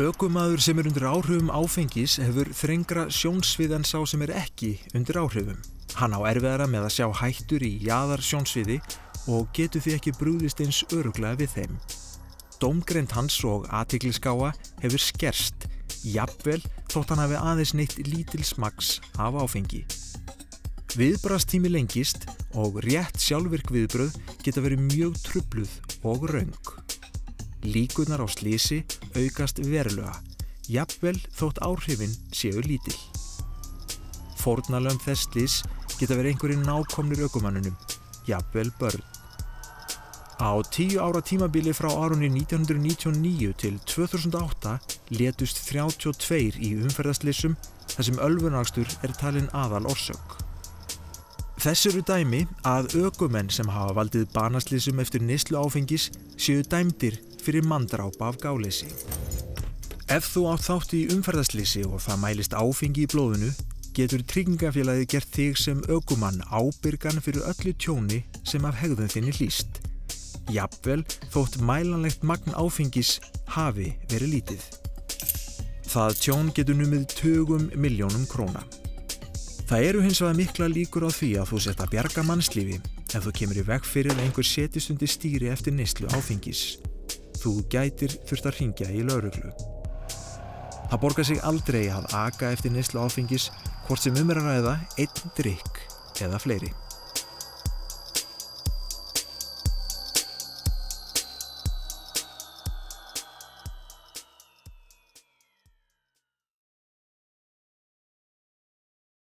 Ökumaður sem undir áhrifum áfengis hefur þrengra sjónsvið en sá sem ekki undir áhrifum. Hann á erfiðara með að sjá hættur í jaðarsjónsviði og getur því ekki brugðist eins örugglega við þeim. Dómgreind hans og athyglisgáfa hefur skerst, jafnvel þótt hann hafi aðeins neytt lítils magns af áfengi. Viðbragðstími lengist og rétt sjálfvirk viðbrögð geta verið mjög trufluð og röng. Líkurnar á slysi aukast verulega, jafnvel þótt áhrifin séu lítil. Fórnarlömb þess slys geta verið einhverjir nákomnir ökumannunum, jafnvel börn. Á 10 ára tímabili frá árunni 1999 til 2008 létust 32 í umferðarslysum þar sem ölvunarakstur talin aðal orsök. Þess eru dæmi að ökumenn sem hafa valdið banaslysum eftir neyslu áfengis séu dæmdir fyrir manndrápa af gáleysi. Ef þú átt þátt í umferðarslysi og það mælist áfengi í blóðinu, getur tryggingafélagið gert þig sem ökumann ábyrgan fyrir öllu tjóni sem af hegðun þinni hlýst. Jafnvel þótt mælanlegt magn áfengis hafi verið lítið. Það tjón getur numið tugum milljónum króna. Það eru hins vegar mikla líkur á því að þú sért að bjarga mannslífi ef þú kemur í veg fyrir að einhver setjist undir stýri eftir neyslu áfengis. Þú gætir þurft að hringja í lögreglu. Það borgar sig aldrei að aka eftir neyslu áfengis hvort sem að ræða einn drykk eða fleiri.